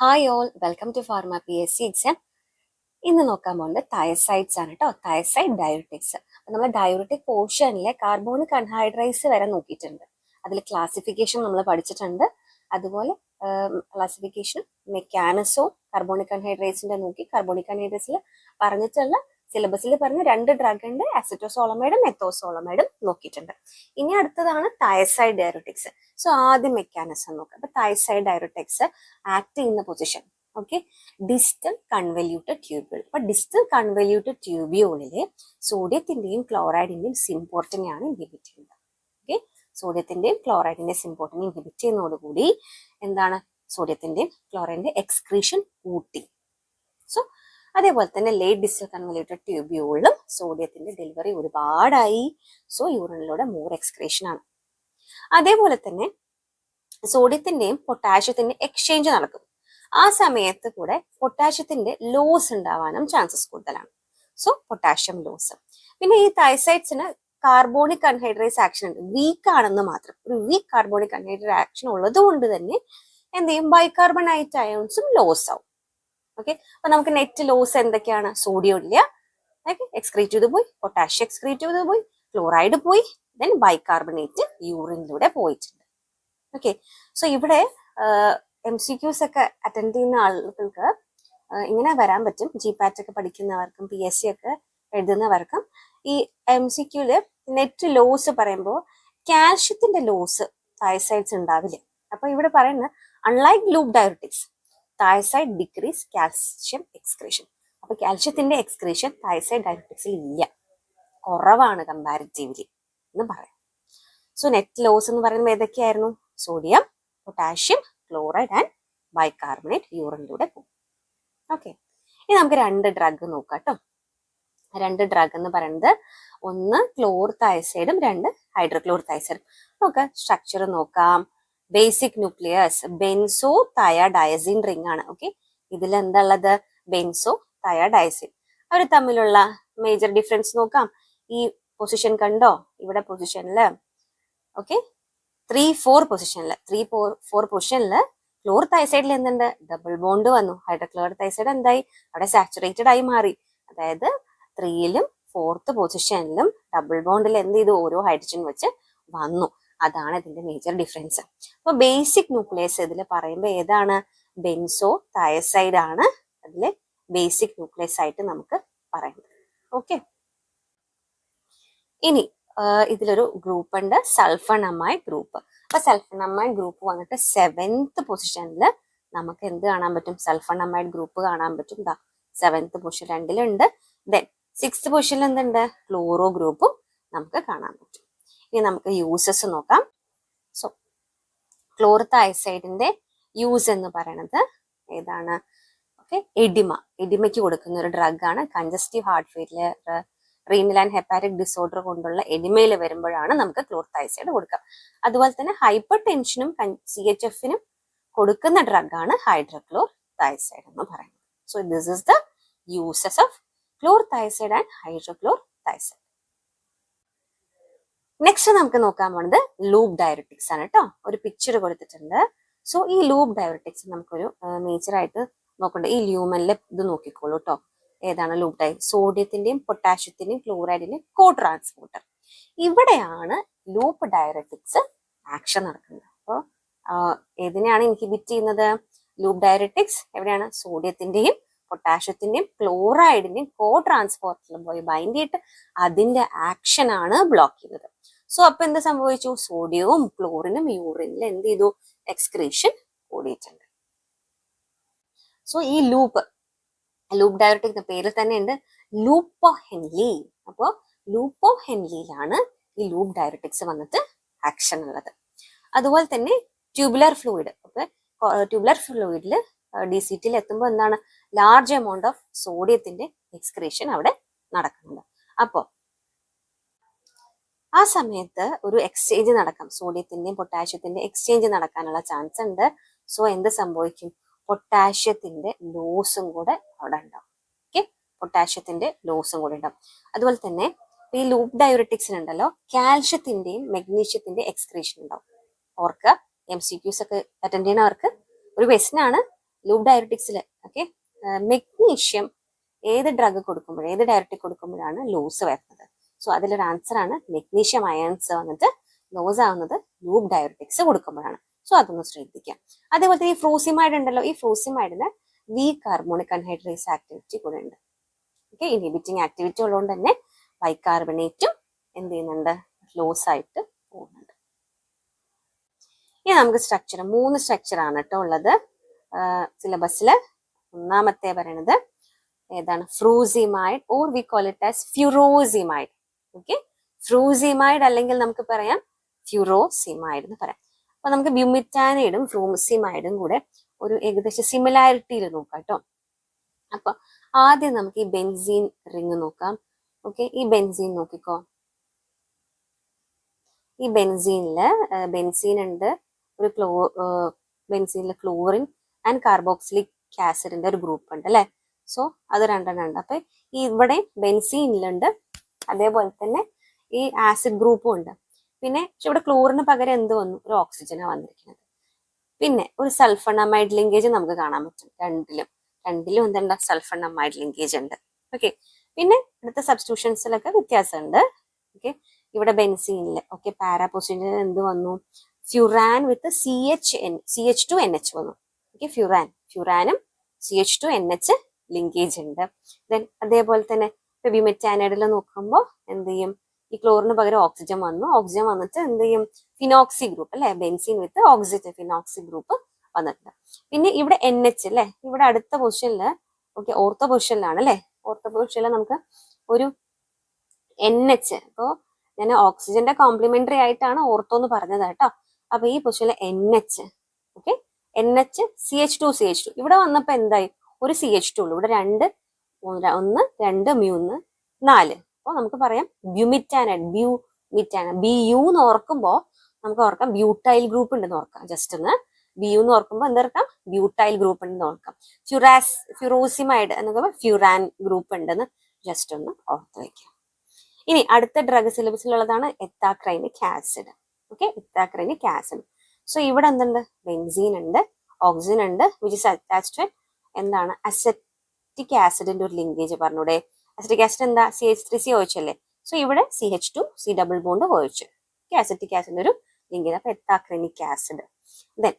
Hi all, welcome to pharma PSC exam. ഇന്ന് നോക്കാൻ പോകുന്നത് തയസൈഡ്സ് ആണ് കേട്ടോ. Thiazide diuretics. നമ്മൾ ഡയററ്റിക് പോർഷനിലെ കാർബോണിക് അൺഹൈഡ്രൈസ് വരെ നോക്കിയിട്ടുണ്ട്. അതിൽ ക്ലാസിഫിക്കേഷൻ നമ്മൾ പഠിച്ചിട്ടുണ്ട്. അതുപോലെ ക്ലാസിഫിക്കേഷൻ മെക്കാനിസവും കാർബോണിക് അൺഹൈഡ്രൈസിന്റെ നോക്കി. കാർബോണിക് അൺഹൈഡ്രൈസിൽ പറഞ്ഞിട്ടുള്ള സിലബസിൽ പറഞ്ഞ 2 ഡ്രഗ് ഉണ്ട്, അസിറ്റോസോളമൈഡും മെത്തോസോളമൈഡും നോക്കിയിട്ടുണ്ട്. ഇനി അടുത്തതാണ് തയസൈഡ് ഡയററ്റിക്സ്. സോ ആദ്യം മെക്കാനിസം നോക്കാം. അപ്പൊ തയസൈഡ് ഡയററ്റിക്സ് ആക്ട് ചെയ്യുന്ന പൊസിഷൻ ഡിസ്റ്റൽ കൺവല്യൂട്ടഡ് ട്യൂബ്യൂൾ. അപ്പൊ ഡിസ്റ്റൽ കൺവല്യൂട്ടഡ് ട്യൂബ്യൂളിലെ സോഡിയത്തിന്റെയും ക്ലോറൈഡിന്റെയും സിംപോർട്ടിനെ ആണ് ഇൻഹിബിറ്റ് ചെയ്യുന്നത്. ഓക്കെ, സോഡിയത്തിന്റെയും ക്ലോറൈഡിന്റെയും സിംപോർട്ടിനെ ഇൻഹിബിറ്റ് ചെയ്യുന്നതോടുകൂടി എന്താണ് സോഡിയത്തിന്റെയും ക്ലോറൈഡിന്റെ എക്സ്ക്രീഷൻ കൂട്ടി. സോ അതേപോലെ തന്നെ ലേറ്റ് ഡിസ്റ്റൽ കൺവല്യൂട്ടഡ് ട്യൂബ്യൂളിലും സോഡിയത്തിന്റെ ഡെലിവറി ഒരുപാടായി. സോ യൂറിനിലൂടെ മോർ എക്സ്ക്രീഷൻ ആണ്. അതേപോലെ തന്നെ സോഡിയത്തിന്റെയും പൊട്ടാഷ്യത്തിന്റെയും എക്സ്ചേഞ്ച് നടക്കും. ആ സമയത്ത് കൂടെ പൊട്ടാഷ്യത്തിന്റെ ലോസ് ഉണ്ടാവാനും ചാൻസസ് കൂടുതലാണ്. So potassium loss. പിന്നെ ഈ തൈസൈഡ്സിന് കാർബോണിക് അൺഹൈഡ്രേസ് ആക്ഷൻ ഉണ്ട്, വീക്ക് ആണെന്ന് മാത്രം. ഒരു വീക്ക് കാർബോണിക് അൺഹൈഡ്രേറ്റ് ആക്ഷൻ ഉള്ളത് കൊണ്ട് തന്നെ എന്ത് ചെയ്യും, ബൈകാർബണൈറ്റ് അയോൺസും ലോസ് ആവും. ഓക്കെ, അപ്പൊ നമുക്ക് നെറ്റ് ലോസ് എന്തൊക്കെയാണ്? സോഡിയം ഇല്ല, എക്സ്ക്രീറ്റ് ചെയ്ത് പോയി, പൊട്ടാഷ്യം എക്സ്ക്രീറ്റ് ചെയ്ത് പോയി, ക്ലോറൈഡ് പോയി, ദെൻ ബൈകാർബണേറ്റ് യൂറിനിലൂടെ പോയിട്ടുണ്ട്. ഓക്കെ, സോ ഇവിടെ MCQs ഒക്കെ അറ്റൻഡ് ചെയ്യുന്ന ആളുകൾക്ക് ഇങ്ങനെ വരാൻ പറ്റും. GPAT ഒക്കെ പഠിക്കുന്നവർക്കും PSC ഒക്കെ എഴുതുന്നവർക്കും ഈ MCQല് നെറ്റ് ലോസ് പറയുമ്പോൾ കാൽഷ്യത്തിന്റെ ലോസ് തൈസൈഡ്സ് ഉണ്ടാവില്ല. അപ്പൊ ഇവിടെ പറയുന്നത് unlike loop diuretics thiazide decrease calcium excretion. അപ്പൊ കാൽഷ്യത്തിന്റെ എക്സ്ക്രീഷൻ തൈസൈഡ് ഡയററ്റിക്സിൽ ഇല്ല, കുറവാണ് കമ്പാരിറ്റീവ്ലി എന്ന് പറയാം. സോ നെറ്റ് ലോസ് എന്ന് പറയുന്നത് ഏതൊക്കെയായിരുന്നു? Sodium, potassium, chloride and bicarbonate യൂറിനിലൂടെ പോകും. ഓക്കെ, ഇനി നമുക്ക് 2 ഡ്രഗ് നോക്കാം കേട്ടോ. 2 ഡ്രഗ് എന്ന് പറയുന്നത് ഒന്ന് ക്ലോർതൈസൈഡും 2 ഹൈഡ്രോക്ലോർതൈസൈഡും. നോക്കാം, സ്ട്രക്ചർ നോക്കാം. ബേസിക് ന്യൂക്ലിയസ് ബെൻസോ തയഡയസിൻ റിംഗ് ആണ്. ഓക്കെ, ഇതിൽ എന്താ ഉള്ളത്? ബെൻസോ തയഡയസിൻ. അവർ തമ്മിലുള്ള മേജർ ഡിഫറൻസ് നോക്കാം. ഈ പൊസിഷൻ കണ്ടോ? ഇവിടെ പൊസിഷനില് ഓക്കെ 3-4 പൊസിഷനില് 3-4 പൊസിഷനില് ക്ലോർതൈസൈഡിൽ എന്തുണ്ട്? ഡബിൾ ബോണ്ട് വന്നു. ഹൈഡ്രോക്ലോർതൈസൈഡ് എന്തായി? അവിടെ സാച്ചുറേറ്റഡ് ആയി മാറി. അതായത് 3ലും 4th പൊസിഷനിലും ഡബിൾ ബോണ്ടിൽ എന്ത് ചെയ്തു? ഓരോ ഹൈഡ്രജൻ വെച്ച് വന്നു. അതാണ് ഇതിന്റെ മേജർ ഡിഫറൻസ്. അപ്പൊ ബേസിക് ന്യൂക്ലിയസ് ഇതിൽ പറയുമ്പോൾ ഏതാണ്? ബെൻസോ തയസൈഡ് ആണ് അതിലെ ബേസിക് ന്യൂക്ലിയസ് ആയിട്ട് നമുക്ക് പറയുന്നത്. ഓക്കെ, ഇനി ഇതിലൊരു ഗ്രൂപ്പ് ഉണ്ട്, സൾഫണമൈഡ് ഗ്രൂപ്പ്. അപ്പൊ സൾഫണമൈഡ് ഗ്രൂപ്പ് വന്നിട്ട് 7th പൊസിഷനിൽ നമുക്ക് എന്ത് കാണാൻ പറ്റും? സൾഫണമൈഡ് ഗ്രൂപ്പ് കാണാൻ പറ്റും. 7th position 2ലുണ്ട്. ദെൻ 6th പൊസിഷനിൽ എന്തുണ്ട്? ക്ലോറോ ഗ്രൂപ്പും നമുക്ക് കാണാൻ പറ്റും. ഇനി നമുക്ക് യൂസസ് നോക്കാം. സോ ക്ലോർതൈസൈഡിന്റെ യൂസ് എന്ന് പറയുന്നത് ഏതാണ്? ഓക്കെ, എഡിമയ്ക്ക് കൊടുക്കുന്ന ഒരു ഡ്രഗ് ആണ്. Congestive heart failure, renal and hepatic disorder കൊണ്ടുള്ള എഡിമയിൽ വരുമ്പോഴാണ് നമുക്ക് ക്ലോർതൈസൈഡ് കൊടുക്കുക. അതുപോലെ തന്നെ ഹൈപ്പർ ടെൻഷനും CHF-നും കൊടുക്കുന്ന ഡ്രഗാണ് ഹൈഡ്രോക്ലോർതൈസൈഡ് എന്ന് പറയുന്നത്. So this is the uses of chlorothiazide and hydrochlorothiazide. Next നമുക്ക് നോക്കാൻ പോകുന്നത് ലൂപ്പ് ഡയററ്റിക്സ് ആണ് കേട്ടോ. ഒരു പിക്ചർ കൊടുത്തിട്ടുണ്ട്. സോ ഈ ലൂപ്പ് ഡയററ്റിക്സ് നമുക്കൊരു മേജർ ആയിട്ട് നോക്കണ്ട. ഈ ല്യൂമനിലെ ഇത് നോക്കിക്കോളൂ കേട്ടോ. ഏതാണ് ലൂപ്പ് ഡയ? സോഡിയത്തിന്റെയും പൊട്ടാഷ്യത്തിന്റെയും ക്ലോറൈഡിന്റെയും കോ ട്രാൻസ്പോർട്ടർ. ഇവിടെയാണ് ലൂപ്പ് ഡയററ്റിക്സ് ആക്ഷൻ നടക്കുന്നത്. അപ്പോൾ ഏതിനെയാണ് ഇൻഹിബിറ്റ് ചെയ്യുന്നത്? ലൂപ്പ് ഡയററ്റിക്സ് എവിടെയാണ്? സോഡിയത്തിന്റെയും പൊട്ടാഷ്യത്തിന്റെയും ക്ലോറൈഡിന്റെയും കോ ട്രാൻസ്പോർട്ടറിലും പോയി ബൈൻഡ് ചെയ്തിട്ട് അതിന്റെ ആക്ഷൻ ആണ് ബ്ലോക്ക് ചെയ്യുന്നത്. സോ അപ്പൊ എന്ത് സംഭവിച്ചു? സോഡിയവും ക്ലോറിനും യൂറിനിൽ എന്ത് ചെയ്തു? എക്സ്ക്രീഷൻ കൂടിയിട്ടുണ്ട്. സോ ഈ ലൂപ്പ് ഡയററ്റിക് പേരിൽ തന്നെ ഉണ്ട്, ലൂപ്പ് ഓഫ് ഹെൻലി. അപ്പോൾ ലൂപ്പ് ഓഫ് ഹെൻലിയിലാണ് ഈ ലൂപ്പ് ഡയററ്റിക്സ് വന്നിട്ട് ആക്ഷൻ ഉള്ളത്. അതുപോലെ തന്നെ ട്യൂബുലർ ഫ്ലൂയിഡ്. ഓക്കെ, ട്യൂബുലർ ഫ്ലൂയിഡിൽ DCTയിൽ എത്തുമ്പോൾ എന്താണ്? ലാർജ് എമൗണ്ട് ഓഫ് സോഡിയത്തിന്റെ എക്സ്ക്രീഷൻ അവിടെ നടക്കുന്നുണ്ട്. അപ്പോൾ ആ സമയത്ത് ഒരു എക്സ്ചേഞ്ച് നടക്കാം, സോഡിയത്തിന്റെയും പൊട്ടാഷ്യത്തിന്റെയും എക്സ്ചേഞ്ച് നടക്കാനുള്ള ചാൻസ് ഉണ്ട്. സോ എന്ത് സംഭവിക്കും? പൊട്ടാഷ്യത്തിന്റെ ലോസും കൂടെ അവിടെ ഉണ്ടാവും. ഓക്കെ, പൊട്ടാഷ്യത്തിന്റെ ലോസും കൂടെ ഉണ്ടാവും. അതുപോലെ തന്നെ ഈ ലൂപ്പ് ഡയററ്റിക്സിനുണ്ടല്ലോ, കാൽഷ്യത്തിന്റെയും മെഗ്നീഷ്യത്തിന്റെയും എക്സ്ക്രീഷൻ ഉണ്ടാവും. ഓർക്കുക, MCQs ഒക്കെ അറ്റൻഡ് ചെയ്യുന്നവർക്ക് ഒരു ക്വസ്റ്റ്യൻ ആണ്. ലൂപ്പ് ഡയറക്റ്റിക്സിൽ ഓക്കെ മെഗ്നീഷ്യം ഏത് ഡ്രഗ് കൊടുക്കുമ്പോഴും ഏത് ഡയറക്റ്റിക് കൊടുക്കുമ്പോഴാണ് ലോസ് വരുന്നത്. സോ അതിലൊരു ആൻസർ ആണ് മെഗ്നീഷ്യം അയൺസ് വന്നിട്ട് ലോസ് ആവുന്നത് ലൂപ്പ് ഡയറക്റ്റിക്സ് കൊടുക്കുമ്പോഴാണ്. സോ അതൊന്ന് ശ്രദ്ധിക്കാം. അതേപോലെ ഈ ഫ്രൂസിമൈഡ് ഉണ്ടല്ലോ, ഈ ഫ്രൂസിമൈഡിന് വീക്ക് കാർബോണിക് അൺഹൈഡ്രേസ് ആക്ടിവിറ്റി കൂടെ ഉണ്ട്. ഓക്കെ, ഇൻഹിബിറ്റിംഗ് ആക്ടിവിറ്റി ഉള്ളതുകൊണ്ട് തന്നെ ബൈകാർബണേറ്റും എന്ത് ചെയ്യുന്നുണ്ട്, ലോസ് ആയിട്ട് പോകുന്നുണ്ട്. ഇനി നമുക്ക് സ്ട്രക്ചർ 3 സ്ട്രക്ചർ ആണ് കേട്ടോ ഉള്ളത് സിലബസിൽ. ഒന്നാമത്തെ പറയണത് ഏതാണ്, frusemide or we call it as furosemide. Okay, frusemide അല്ലെങ്കിൽ നമുക്ക് പറയാം ഫ്യൂറോസിമൈഡ് എന്ന് പറയാം. അപ്പൊ നമുക്ക് ബ്യൂമിറ്റാനൈഡും ഫ്രൂസിമൈഡും കൂടെ ഒരു ഏകദേശം സിമിലാരിറ്റിയിൽ നോക്കാം കേട്ടോ. അപ്പൊ ആദ്യം നമുക്ക് ഈ ബെൻസീൻ റിങ് നോക്കാം. ഓക്കെ, ഈ ബെൻസീൻ നോക്കിക്കോ. ഈ ബെൻസീനില് ബെൻസീൻ ഉണ്ട്, ഒരു ബെൻസീനിൽ ക്ലോറിൻ ആൻഡ് കാർബോക്സിലിക് ആസിഡിന്റെ ഒരു ഗ്രൂപ്പ് ഉണ്ട് അല്ലെ. സോ അത് രണ്ടെണ്ണം ഉണ്ട്. അപ്പൊ ഇവിടെ ബെൻസീനിലുണ്ട്, അതേപോലെ തന്നെ ഈ ആസിഡ് ഗ്രൂപ്പും ഉണ്ട്. പിന്നെ ഇവിടെ ക്ലോറിന് പകരം എന്ത് വന്നു, ഒരു ഓക്സിജനാണ് വന്നിരിക്കുന്നത്. പിന്നെ ഒരു സൾഫണമൈഡ് ലിങ്കേജ് നമുക്ക് കാണാൻ പറ്റും രണ്ടിലും എന്തുണ്ട്, സൾഫണമൈഡ് ലിങ്കേജ് ഉണ്ട്. ഓക്കെ, പിന്നെ അടുത്ത സബ്സ്റ്റിറ്റ്യൂഷൻസിലൊക്കെ വ്യത്യാസമുണ്ട്. ഓക്കെ, ഇവിടെ ബെൻസീനിൽ ഓക്കെ പാരാ പൊസിഷനിൽ എന്ത് വന്നു, ഫ്യൂറാൻ വിത്ത് CH2NH വന്നു. ഓക്കെ, ഫ്യൂറാനും CH2NH ലിങ്കേജ് ഉണ്ട്. ദെൻ അതേപോലെ തന്നെ ബ്യൂമെറ്റാനൈഡിൽ നോക്കുമ്പോൾ എന്ത് ചെയ്യും, ഈ ക്ലോറിന് പകരം ഓക്സിജൻ വന്നിട്ട് എന്ത് ചെയ്യും, ഫിനോക്സി ഗ്രൂപ്പ് അല്ലെ, benzene with oxygen phenoxy group വന്നിട്ടുണ്ട്. പിന്നെ ഇവിടെ NH അല്ലെ, ഇവിടെ അടുത്ത പൊസിഷനിൽ ഓക്കെ ഓർത്തോ പൊസിഷനിലാണ് അല്ലെ. ഓർത്തോ പൊസിഷനിൽ നമുക്ക് ഒരു NH, അപ്പോൾ ഞാൻ ഓക്സിജന്റെ കോംപ്ലിമെന്ററി ആയിട്ടാണ് ഓർത്തോ എന്ന് പറഞ്ഞത് കേട്ടോ. അപ്പൊ ഈ പൊസിഷനിൽ NH ഓക്കെ, NH CH2 ഇവിടെ വന്നപ്പോ എന്തായി, ഒരു CH2 ഉള്ളൂ. ഇവിടെ 2 1 2 3 4. അപ്പോൾ നമുക്ക് പറയാം ബ്യൂമിറ്റാനൈഡ് BU എന്ന് ഓർക്കുമ്പോൾ നമുക്ക് ഓർക്കാം ബ്യൂട്ടൈൽ ഗ്രൂപ്പ് ഉണ്ടെന്ന് ഓർക്കാം. ജസ്റ്റ് ഒന്ന് BU എന്ന് ഓർക്കുമ്പോൾ എന്താർക്കാം, ബ്യൂട്ടൈൽ ഗ്രൂപ്പ് ഉണ്ടെന്ന് ഓർക്കാം. ഫ്യൂറോസിമൈഡ് എന്നൊക്കെ ഫ്യൂറാൻ ഗ്രൂപ്പ് ഉണ്ടെന്ന് ജസ്റ്റ് ഒന്ന് ഓർത്ത് വയ്ക്കാം. ഇനി അടുത്ത ഡ്രഗ് സിലബസിലുള്ളതാണ് ethacrynic acid. Okay, ethacrynic acid. So ഇവിടെ എന്തുണ്ട്, ബെൻസീൻ ഉണ്ട്, ഓക്സിജൻ ഉണ്ട്, വിച്ച് ഇസ് അറ്റാച്ച്ഡ് എന്താണ്, അസറ്റിക് ആസിഡിന്റെ ഒരു ലിങ്കേജ് പറഞ്ഞൂടെ. അസറ്റിക് ആസിഡ് എന്താ, CH3COH അല്ലേ. സോ ഇവിടെ CH2C double bond OH. Acetic ആസിഡിന്റെ ഒരു ലിങ്കേജ്. അപ്പൊ എത്താക്രൈനിക് ആസിഡ്. ദെൻ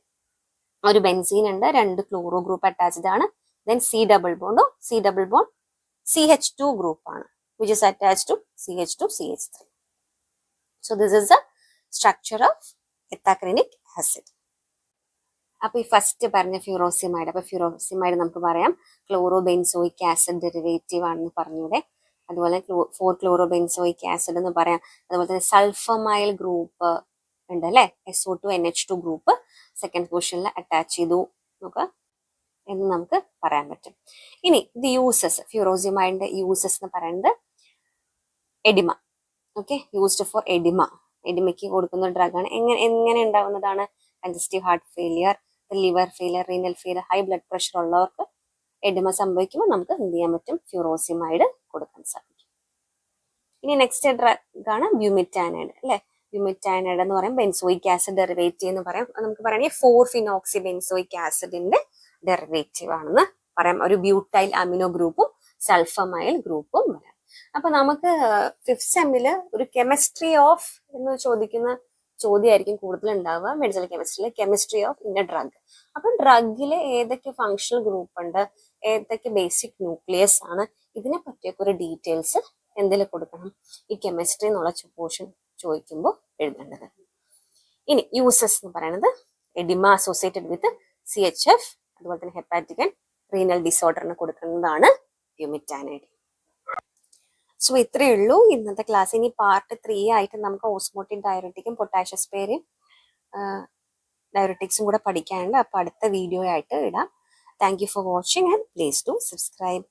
ഒരു ബെൻസീൻ ഉണ്ട്, 2 ക്ലോറോ ഗ്രൂപ്പ് അറ്റാച്ച്ഡ് ആണ്. Then C double bond CH2 group ആണ്, which is attached to CH2CH3. So this is the structure of ethacrynic acid. അപ്പൊ ഈ first പറഞ്ഞ ഫ്യൂറോസിമൈഡ്, അപ്പൊ ഫ്യൂറോസിമൈഡ് നമുക്ക് പറയാം ക്ലോറോബെൻസോയിക് ആസിഡ് ഡെറിവേറ്റീവ് ആണെന്ന് പറഞ്ഞൂടെ. അതുപോലെ 4-ക്ലോറോബെൻസോയിക് ആസിഡ് എന്ന് പറയാം. അതുപോലെ തന്നെ സൾഫമൈൽ ഗ്രൂപ്പ് ഉണ്ട് അല്ലെ, SO2NH2 ഗ്രൂപ്പ് സെക്കൻഡ് പൊസിഷനിൽ അറ്റാച്ച് ചെയ്തു നോക്കുക എന്ന് നമുക്ക് പറയാൻ പറ്റും. ഇനി ഇത് യൂസസ്, ഫ്യൂറോസിമൈഡിന്റെ യൂസസ് എന്ന് പറയുന്നത് എഡിമ. ഓക്കെ, യൂസ്ഡ് ഫോർ എഡിമയ്ക്ക് കൊടുക്കുന്ന ഡ്രഗ് ആണ്. എങ്ങനെ ഉണ്ടാവുന്നതാണ്, congestive heart failure, liver failure, renal failure, high blood pressure ഉള്ളവർക്ക് എഡിമ സംഭവിക്കുമ്പോൾ നമുക്ക് എന്ത് ചെയ്യാൻ പറ്റും, ഫ്യൂറോസിമൈഡ് കൊടുക്കാൻ സാധിക്കും. ഇനി നെക്സ്റ്റ് ഡ്രഗ് ആണ് ബ്യൂമിറ്റാനൈഡ് അല്ലെ. ബ്യൂമിറ്റാനൈഡ് എന്ന് പറയാം ബെൻസോയിക് ആസിഡ് ഡെറിവേറ്റീവ് എന്ന് പറയാം. നമുക്ക് പറയുകയാണെങ്കിൽ 4-ഫിനോക്സി ബെൻസോയിക് ആസിഡിന്റെ ഡെറിവേറ്റീവ് ആണെന്ന് പറയാം. ഒരു ബ്യൂട്ടൈൽ അമിനോ ഗ്രൂപ്പും സൾഫമൈൽ ഗ്രൂപ്പും വരാം. അപ്പൊ നമുക്ക് 5th സെമ്മില് ഒരു കെമിസ്ട്രി ഓഫ് എന്ന് ചോദിക്കുന്ന ചോദ്യമായിരിക്കും കൂടുതൽ ഉണ്ടാവുക മെഡിക്കൽ കെമിസ്ട്രിയിലെ, കെമിസ്ട്രി ഓഫ് ഇന്ന ഡ്രഗ്. അപ്പൊ ഡ്രഗില് ഏതൊക്കെ ഫങ്ഷണൽ ഗ്രൂപ്പ് ഉണ്ട്, ഏതൊക്കെ ബേസിക് ന്യൂക്ലിയസ് ആണ്, ഇതിനെ പറ്റിയൊക്കെ ഒരു ഡീറ്റെയിൽസ് എന്തിൽ കൊടുക്കണം, ഈ കെമിസ്ട്രി എന്നുള്ള പോർഷൻ ചോദിക്കുമ്പോൾ എഴുതേണ്ടത്. ഇനി യൂസസ് എന്ന് പറയുന്നത് എഡിമ അസോസിയേറ്റഡ് വിത്ത് CHF, അതുപോലെ തന്നെ ഹെപ്പാറ്റിക് ആൻഡ് റീനൽ ഡിസോർഡറിന് കൊടുക്കുന്നതാണ് ബ്യൂമിറ്റാനൈഡ്. സോ ഇത്രയേ ഉള്ളൂ ഇന്നത്തെ ക്ലാസ്. ഇനി പാർട്ട് 3 ആയിട്ട് നമുക്ക് ഓസ്മോട്ടിക് ഡയററ്റിക്കും പൊട്ടാഷ്യം സ്പെയറും ഡയററ്റിക്സും കൂടെ പഠിക്കാനുണ്ട്. അപ്പൊ അടുത്ത വീഡിയോ ആയിട്ട് ഇടാം. Thank you for watching and please do subscribe.